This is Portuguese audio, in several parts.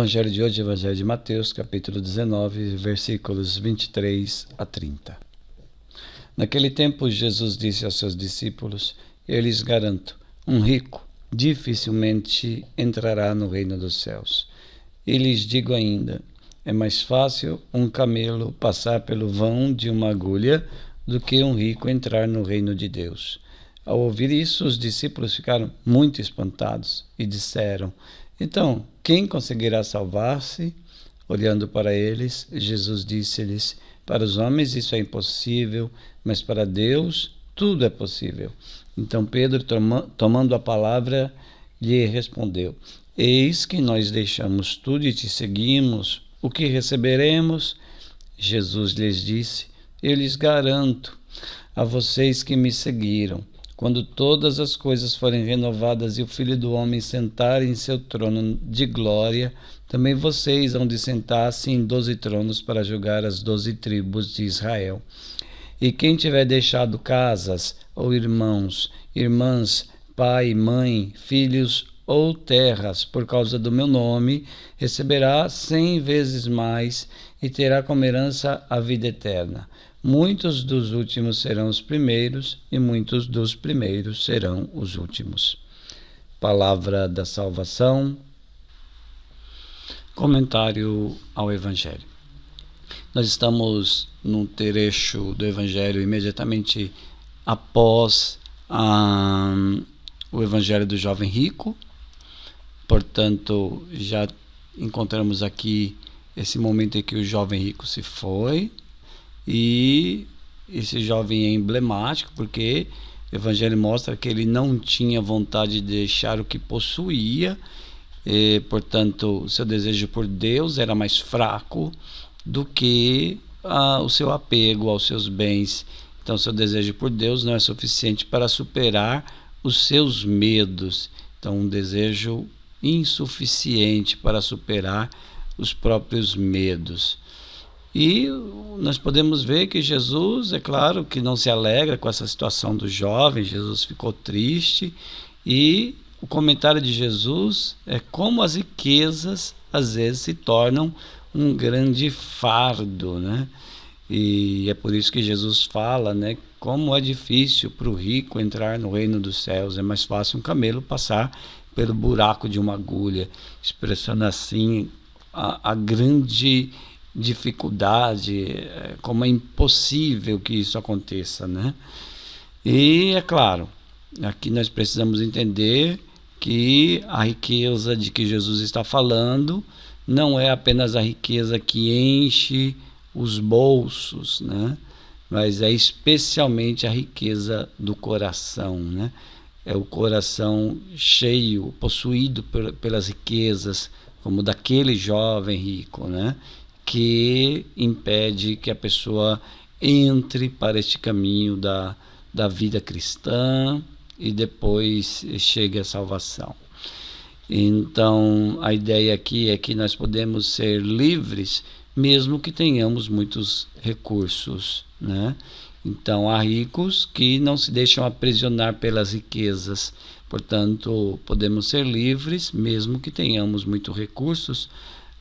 Evangelho de hoje é o Evangelho de Mateus, capítulo 19, versículos 23 a 30. Naquele tempo, Jesus disse aos seus discípulos: Eu lhes garanto, um rico dificilmente entrará no reino dos céus. E lhes digo ainda, é mais fácil um camelo passar pelo vão de uma agulha do que um rico entrar no reino de Deus. Ao ouvir isso, os discípulos ficaram muito espantados e disseram: Então, quem conseguirá salvar-se? Olhando para eles, Jesus disse-lhes: Para os homens isso é impossível, mas para Deus tudo é possível. Então Pedro, tomando a palavra, lhe respondeu: Eis que nós deixamos tudo e te seguimos. O que receberemos? Jesus lhes disse: Eu lhes garanto a vocês que me seguiram, quando todas as coisas forem renovadas e o Filho do Homem sentar em seu trono de glória, também vocês hão de sentar-se em 12 tronos para julgar as 12 tribos de Israel. E quem tiver deixado casas, ou irmãos, irmãs, pai, mãe, filhos ou terras, por causa do meu nome, receberá 100 vezes mais e terá como herança a vida eterna. Muitos dos últimos serão os primeiros e muitos dos primeiros serão os últimos. Palavra da salvação. Comentário ao Evangelho. Nós estamos num trecho do Evangelho imediatamente após o Evangelho do jovem rico. Portanto, já encontramos aqui esse momento em que o jovem rico se foi. E esse jovem é emblemático porque o Evangelho mostra que ele não tinha vontade de deixar o que possuía, e, portanto, o seu desejo por Deus era mais fraco do que o seu apego aos seus bens. Então, seu desejo por Deus não é suficiente para superar os seus medos. Então, um desejo insuficiente para superar os próprios medos. E nós podemos ver que Jesus, é claro, que não se alegra com essa situação do jovem. Jesus ficou triste, e o comentário de Jesus é como as riquezas às vezes se tornam um grande fardo, né? E é por isso que Jesus fala, né, como é difícil para o rico entrar no reino dos céus. É mais fácil um camelo passar pelo buraco de uma agulha, expressando assim a grande dificuldade, como é impossível que isso aconteça, né? E é claro, aqui nós precisamos entender que a riqueza de que Jesus está falando não é apenas a riqueza que enche os bolsos, né? Mas é especialmente a riqueza do coração, né? É o coração cheio, possuído pelas riquezas, como daquele jovem rico, né? Que impede que a pessoa entre para este caminho da vida cristã e depois chegue à salvação. Então, a ideia aqui é que nós podemos ser livres mesmo que tenhamos muitos recursos, né? Então, há ricos que não se deixam aprisionar pelas riquezas. Portanto, podemos ser livres mesmo que tenhamos muitos recursos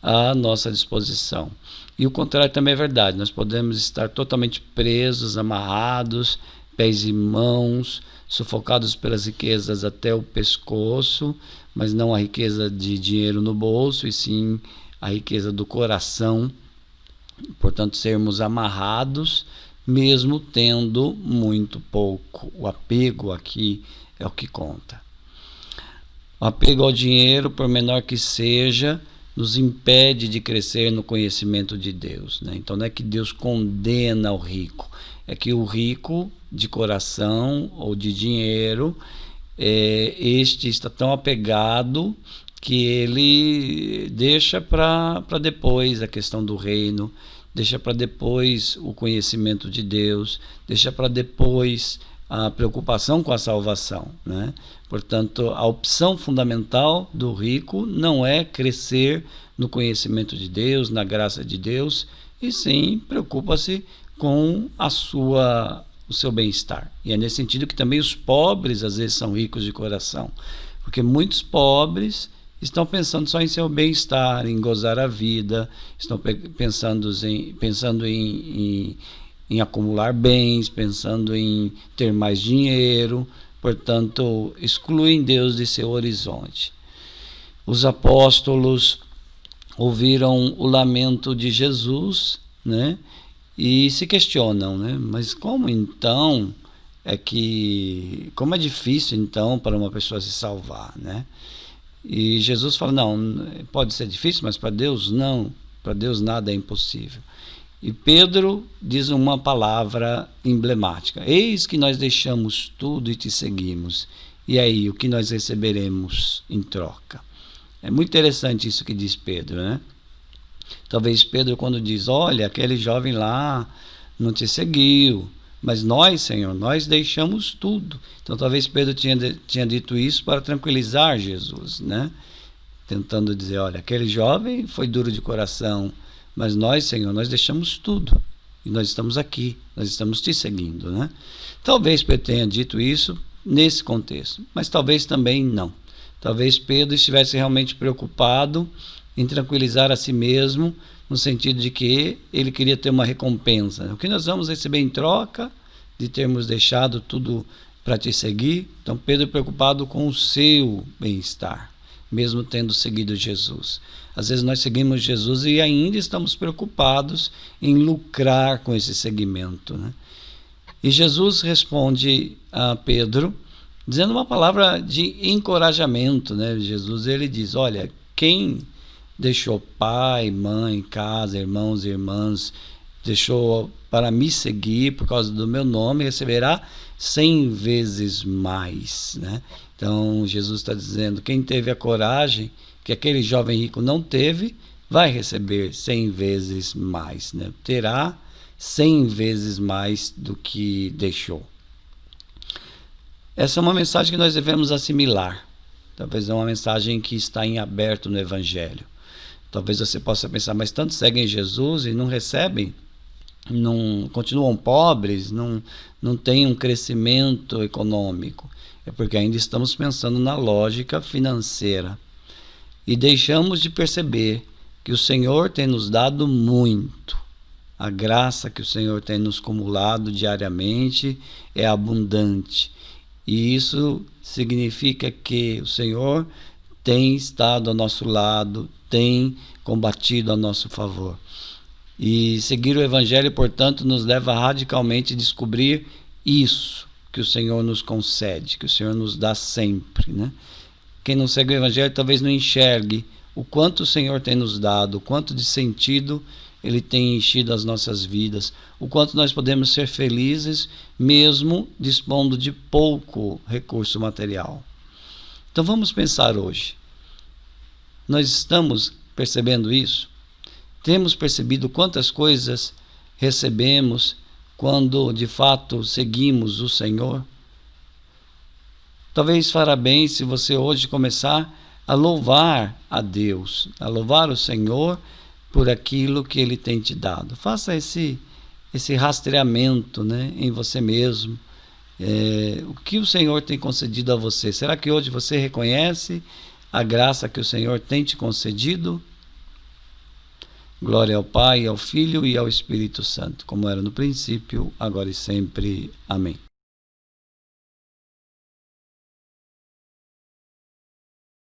à nossa disposição. E o contrário também é verdade. Nós podemos estar totalmente presos, amarrados, pés e mãos, sufocados pelas riquezas até o pescoço, mas não a riqueza de dinheiro no bolso, e sim a riqueza do coração. Portanto, sermos amarrados mesmo tendo muito pouco. O apego aqui é o que conta. O apego ao dinheiro, por menor que seja, nos impede de crescer no conhecimento de Deus, né? Então não é que Deus condena o rico, é que o rico de coração ou de dinheiro, este está tão apegado que ele deixa para depois a questão do reino, deixa para depois o conhecimento de Deus, deixa para depois a preocupação com a salvação, né? Portanto, a opção fundamental do rico não é crescer no conhecimento de Deus, na graça de Deus, e sim preocupa-se com o seu bem-estar. E é nesse sentido que também os pobres às vezes são ricos de coração, porque muitos pobres estão pensando só em seu bem-estar, em gozar a vida, estão pensando em acumular bens, pensando em ter mais dinheiro, portanto, excluem Deus de seu horizonte. Os apóstolos ouviram o lamento de Jesus, né? E se questionam, né? Mas como então como é difícil então para uma pessoa se salvar, né? E Jesus fala, não, pode ser difícil, mas para Deus não, para Deus nada é impossível. E Pedro diz uma palavra emblemática: eis que nós deixamos tudo e te seguimos. E aí, o que nós receberemos em troca? É muito interessante isso que diz Pedro, né? Talvez Pedro, quando diz, olha, aquele jovem lá não te seguiu, mas nós, Senhor, nós deixamos tudo. Então talvez Pedro tinha dito isso para tranquilizar Jesus, né? Tentando dizer, olha, aquele jovem foi duro de coração, mas nós, Senhor, nós deixamos tudo. E nós estamos aqui, nós estamos te seguindo, né? Talvez Pedro tenha dito isso nesse contexto, mas talvez também não. Talvez Pedro estivesse realmente preocupado em tranquilizar a si mesmo, no sentido de que ele queria ter uma recompensa. O que nós vamos receber em troca de termos deixado tudo para te seguir? Então Pedro é preocupado com o seu bem-estar, mesmo tendo seguido Jesus. Às vezes nós seguimos Jesus e ainda estamos preocupados em lucrar com esse seguimento, né? E Jesus responde a Pedro dizendo uma palavra de encorajamento, né? Jesus, ele diz, olha, quem deixou pai, mãe, casa, irmãos e irmãs, deixou para me seguir por causa do meu nome, receberá 100 vezes mais, né? Então Jesus está dizendo, quem teve a coragem que aquele jovem rico não teve, vai receber 100 vezes mais, né? Terá 100 vezes mais do que deixou. Essa é uma mensagem que nós devemos assimilar. Talvez é uma mensagem que está em aberto no Evangelho. Talvez você possa pensar, mas tantos seguem Jesus e não recebem, não continuam pobres, não têm um crescimento econômico. É porque ainda estamos pensando na lógica financeira. E deixamos de perceber que o Senhor tem nos dado muito. A graça que o Senhor tem nos acumulado diariamente é abundante. E isso significa que o Senhor tem estado ao nosso lado, tem combatido a nosso favor. E seguir o Evangelho, portanto, nos leva a radicalmente descobrir isso que o Senhor nos concede, que o Senhor nos dá sempre, né? Quem não segue o Evangelho talvez não enxergue o quanto o Senhor tem nos dado, o quanto de sentido Ele tem enchido as nossas vidas, o quanto nós podemos ser felizes mesmo dispondo de pouco recurso material. Então vamos pensar hoje. Nós estamos percebendo isso? Temos percebido quantas coisas recebemos quando de fato seguimos o Senhor? Talvez fará bem se você hoje começar a louvar a Deus, a louvar o Senhor por aquilo que Ele tem te dado. Faça esse rastreamento, né, em você mesmo. O que o Senhor tem concedido a você? Será que hoje você reconhece a graça que o Senhor tem te concedido? Glória ao Pai, ao Filho e ao Espírito Santo, como era no princípio, agora e sempre. Amém.